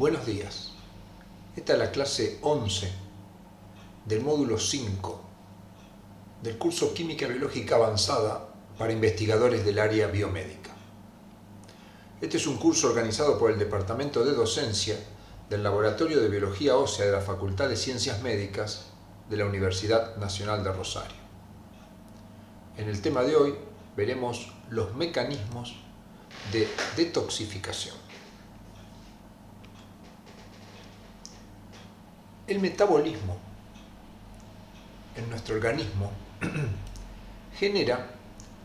Buenos días. Esta es la clase 11 del módulo 5 del curso Química Biológica Avanzada para investigadores del área biomédica. Este es un curso organizado por el Departamento de Docencia del Laboratorio de Biología Ósea de la Facultad de Ciencias Médicas de la Universidad Nacional de Rosario. En el tema de hoy veremos los mecanismos de detoxificación. El metabolismo en nuestro organismo genera,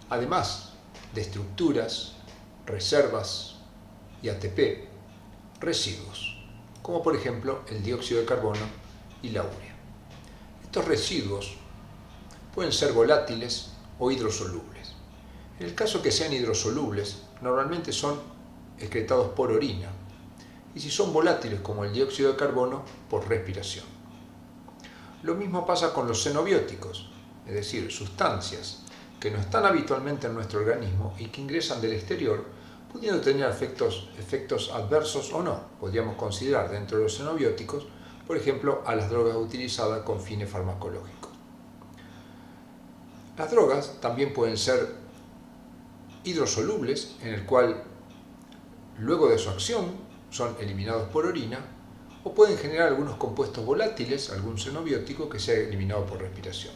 además de estructuras, reservas y ATP, residuos, como por ejemplo el dióxido de carbono y la urea. Estos residuos pueden ser volátiles o hidrosolubles. En el caso que sean hidrosolubles, normalmente son excretados por orina, y si son volátiles como el dióxido de carbono, por respiración. Lo mismo pasa con los xenobióticos, es decir, sustancias que no están habitualmente en nuestro organismo y que ingresan del exterior, pudiendo tener efectos adversos o no. Podríamos considerar dentro de los xenobióticos, por ejemplo, a las drogas utilizadas con fines farmacológicos. Las drogas también pueden ser hidrosolubles, en el cual luego de su acción son eliminados por orina, o pueden generar algunos compuestos volátiles, algún xenobiótico que sea eliminado por respiración.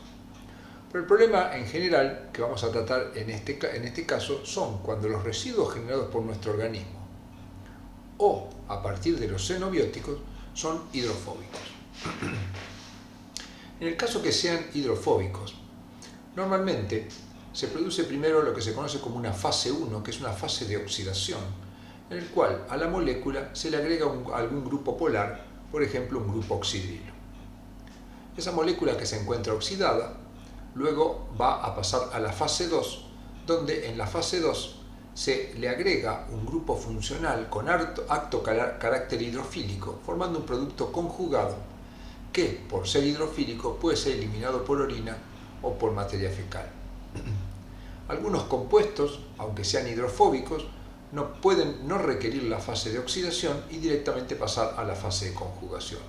Pero el problema en general que vamos a tratar en este caso son cuando los residuos generados por nuestro organismo o a partir de los xenobióticos son hidrofóbicos. En el caso que sean hidrofóbicos, normalmente se produce primero lo que se conoce como una fase 1, que es una fase de oxidación, en el cual a la molécula se le agrega algún grupo polar, por ejemplo un grupo oxidrilo. Esa molécula que se encuentra oxidada luego va a pasar a la fase 2, donde en la fase 2 se le agrega un grupo funcional con alto carácter hidrofílico, formando un producto conjugado que, por ser hidrofílico, puede ser eliminado por orina o por materia fecal. Algunos compuestos, aunque sean hidrofóbicos, pueden no requerir la fase de oxidación y directamente pasar a la fase de conjugación.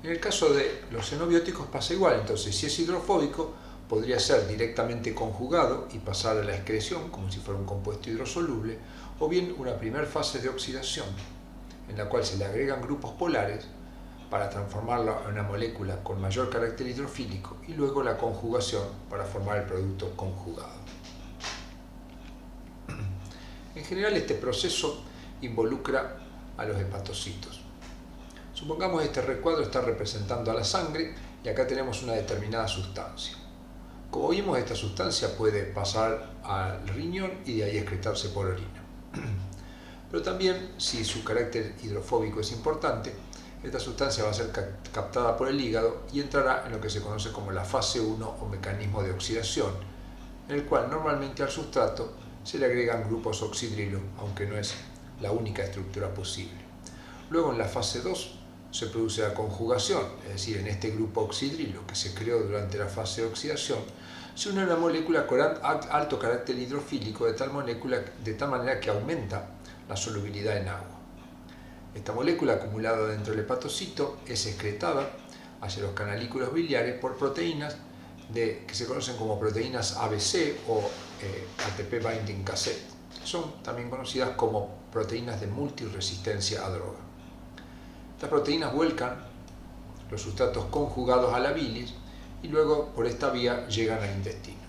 En el caso de los xenobióticos pasa igual, entonces si es hidrofóbico podría ser directamente conjugado y pasar a la excreción como si fuera un compuesto hidrosoluble, o bien una primera fase de oxidación en la cual se le agregan grupos polares para transformarla en una molécula con mayor carácter hidrofílico y luego la conjugación para formar el producto conjugado. En general este proceso involucra a los hepatocitos. Supongamos que este recuadro está representando a la sangre y acá tenemos una determinada sustancia. Como vimos, esta sustancia puede pasar al riñón y de ahí excretarse por orina. Pero también, si su carácter hidrofóbico es importante, esta sustancia va a ser captada por el hígado y entrará en lo que se conoce como la fase 1 o mecanismo de oxidación, en el cual normalmente al sustrato se le agregan grupos oxidrilo, aunque no es la única estructura posible. Luego en la fase 2 se produce la conjugación, es decir, en este grupo oxidrilo que se creó durante la fase de oxidación, se une una molécula con alto carácter hidrofílico de tal manera que aumenta la solubilidad en agua. Esta molécula acumulada dentro del hepatocito es excretada hacia los canalículos biliares por proteínas que se conocen como proteínas ABC o ATP Binding Cassette. Son también conocidas como proteínas de multiresistencia a droga. Estas proteínas vuelcan los sustratos conjugados a la bilis y luego por esta vía llegan al intestino.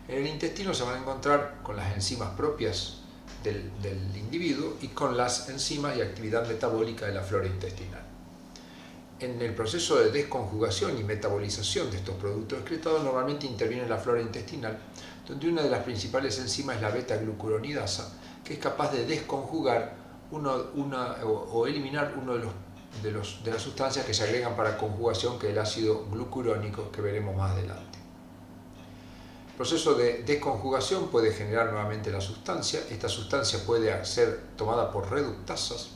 En el intestino se van a encontrar con las enzimas propias del individuo y con las enzimas y actividad metabólica de la flora intestinal. En el proceso de desconjugación y metabolización de estos productos excretados normalmente interviene la flora intestinal, donde una de las principales enzimas es la beta-glucuronidasa, que es capaz de desconjugar o eliminar uno de las sustancias que se agregan para conjugación, que es el ácido glucurónico, que veremos más adelante. El proceso de desconjugación puede generar nuevamente la sustancia. Esta sustancia puede ser tomada por reductasas,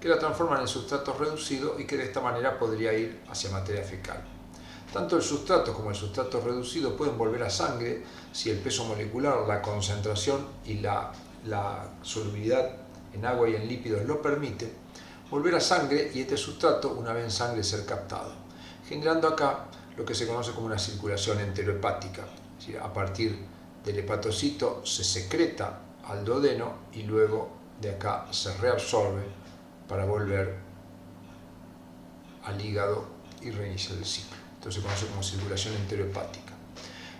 que la transforman en sustratos reducidos y que de esta manera podría ir hacia materia fecal. Tanto el sustrato como el sustrato reducido pueden volver a sangre si el peso molecular, la concentración y la solubilidad en agua y en lípidos lo permite, volver a sangre y este sustrato una vez en sangre ser captado, generando acá lo que se conoce como una circulación enterohepática. Es decir, a partir del hepatocito se secreta al duodeno y luego de acá se reabsorbe para volver al hígado y reiniciar el ciclo. Esto se conoce como circulación enterohepática.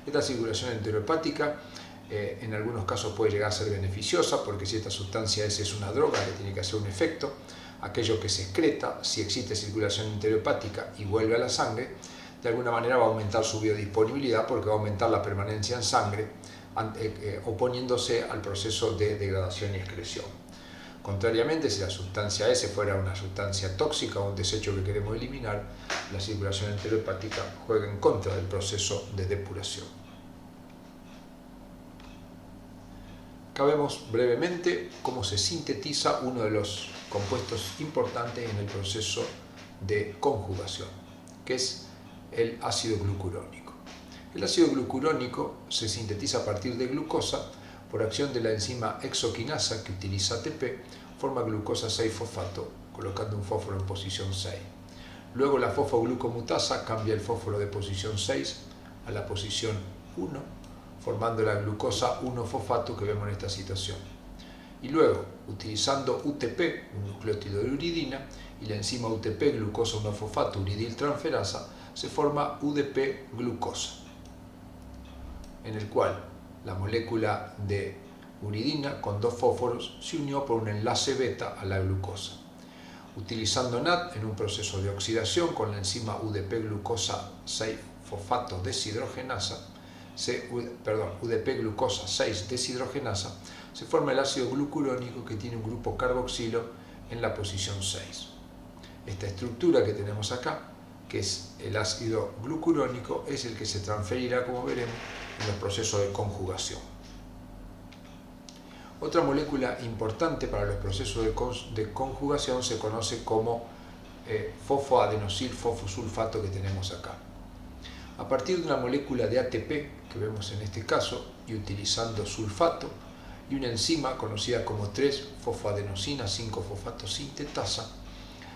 Esta circulación enterohepática en algunos casos puede llegar a ser beneficiosa, porque si esta sustancia es una droga que tiene que hacer un efecto, aquello que se excreta, si existe circulación enterohepática y vuelve a la sangre, de alguna manera va a aumentar su biodisponibilidad, porque va a aumentar la permanencia en sangre, oponiéndose al proceso de degradación y excreción. Contrariamente, si la sustancia S fuera una sustancia tóxica o un desecho que queremos eliminar, la circulación enterohepática juega en contra del proceso de depuración. Acá vemos brevemente cómo se sintetiza uno de los compuestos importantes en el proceso de conjugación, que es el ácido glucurónico. El ácido glucurónico se sintetiza a partir de glucosa por acción de la enzima hexoquinasa que utiliza ATP, forma glucosa 6-fosfato, colocando un fósforo en posición 6. Luego la fosfoglucomutasa cambia el fósforo de posición 6 a la posición 1, formando la glucosa 1-fosfato que vemos en esta situación. Y luego, utilizando UTP, un nucleótido de uridina, y la enzima UTP, glucosa 1-fosfato, uridiltransferasa, se forma UDP-glucosa, en el cual la molécula de uridina con dos fósforos se unió por un enlace beta a la glucosa. Utilizando NAD en un proceso de oxidación con la enzima UDP-glucosa 6-fosfato deshidrogenasa, UDP-glucosa 6-deshidrogenasa, se forma el ácido glucurónico que tiene un grupo carboxilo en la posición 6. Esta estructura que tenemos acá, que es el ácido glucurónico, es el que se transferirá, como veremos, en los procesos de conjugación. Otra molécula importante para los procesos de conjugación se conoce como fosfoadenosil-fosfosulfato que tenemos acá. A partir de una molécula de ATP, que vemos en este caso, y utilizando sulfato, y una enzima conocida como 3-fosfoadenosina 5-fosfato sintetasa,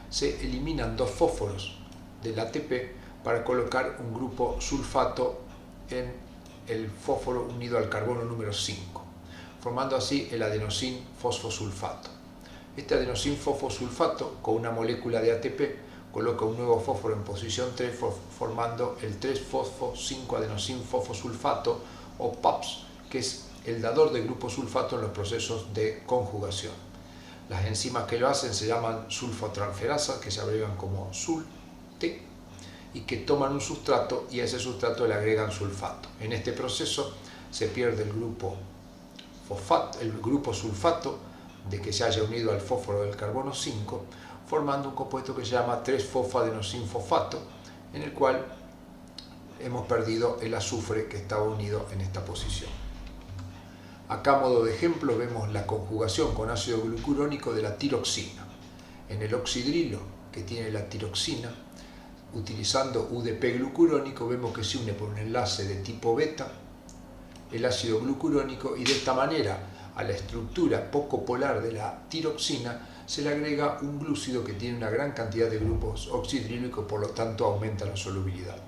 se eliminan dos fósforos del ATP para colocar un grupo sulfato en el fósforo unido al carbono número 5, formando así el adenosin-fosfosulfato. Este adenosin-fosfosulfato, con una molécula de ATP, coloca un nuevo fósforo en posición 3, formando el 3-fosfo-5-adenosin-fosfosulfato, o PAPS, que es el dador de grupo sulfato en los procesos de conjugación. Las enzimas que lo hacen se llaman sulfotransferasas, que se abrevian como SUL-T, y que toman un sustrato y a ese sustrato le agregan sulfato. En este proceso se pierde el grupo sulfato de que se haya unido al fósforo del carbono 5, formando un compuesto que se llama 3-fosfoadenosin-fosfato, en el cual hemos perdido el azufre que estaba unido en esta posición. Acá, a modo de ejemplo, vemos la conjugación con ácido glucurónico de la tiroxina. En el oxidrilo que tiene la tiroxina, utilizando UDP glucurónico, vemos que se une por un enlace de tipo beta el ácido glucurónico, y de esta manera a la estructura poco polar de la tiroxina se le agrega un glúcido que tiene una gran cantidad de grupos oxidrilo y que por lo tanto aumenta la solubilidad.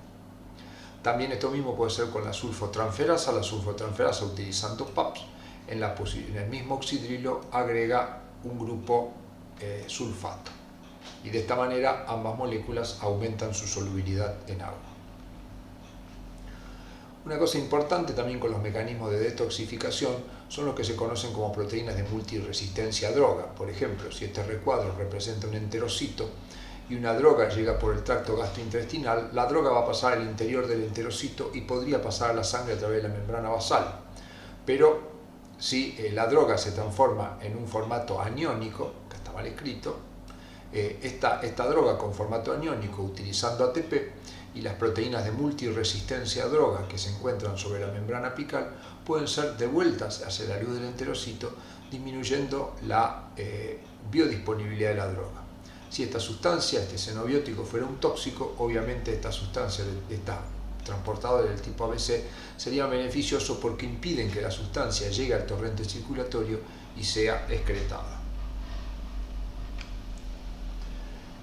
También esto mismo puede ser con la sulfotransferasa. La sulfotransferasa, utilizando PAPS, en el mismo oxidrilo agrega un grupo sulfato, y de esta manera ambas moléculas aumentan su solubilidad en agua. Una cosa importante también con los mecanismos de detoxificación son los que se conocen como proteínas de multiresistencia a droga. Por ejemplo, si este recuadro representa un enterocito y una droga llega por el tracto gastrointestinal, la droga va a pasar al interior del enterocito y podría pasar a la sangre a través de la membrana basal. Pero si la droga se transforma en un formato aniónico, que está mal escrito, esta droga con formato aniónico utilizando ATP y las proteínas de multiresistencia a droga que se encuentran sobre la membrana apical pueden ser devueltas hacia la luz del enterocito, disminuyendo la biodisponibilidad de la droga. Si esta sustancia, este xenobiótico, fuera un tóxico, obviamente esta sustancia, esta transportadora del tipo ABC, sería beneficioso porque impiden que la sustancia llegue al torrente circulatorio y sea excretada.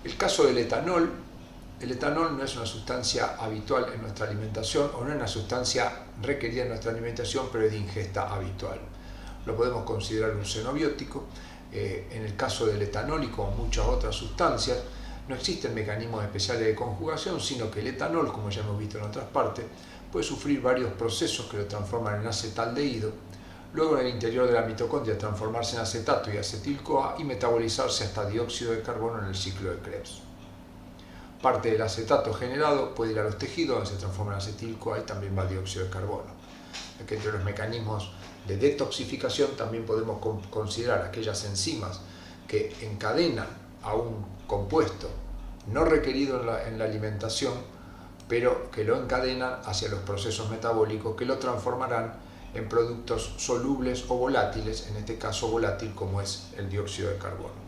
El caso del etanol, el etanol no es una sustancia habitual en nuestra alimentación o no es una sustancia requerida en nuestra alimentación, pero es de ingesta habitual. Lo podemos considerar un xenobiótico. En el caso del etanol y como muchas otras sustancias, no existen mecanismos especiales de conjugación, sino que el etanol, como ya hemos visto en otras partes, puede sufrir varios procesos que lo transforman en acetaldehído, luego en el interior de la mitocondria transformarse en acetato y acetil-CoA y metabolizarse hasta dióxido de carbono en el ciclo de Krebs. Parte del acetato generado puede ir a los tejidos, donde se transforma en acetil-CoA y también va dióxido de carbono. Que entre los mecanismos de detoxificación también podemos considerar aquellas enzimas que encadenan a un compuesto no requerido en la alimentación, pero que lo encadenan hacia los procesos metabólicos que lo transformarán en productos solubles o volátiles, en este caso volátil como es el dióxido de carbono.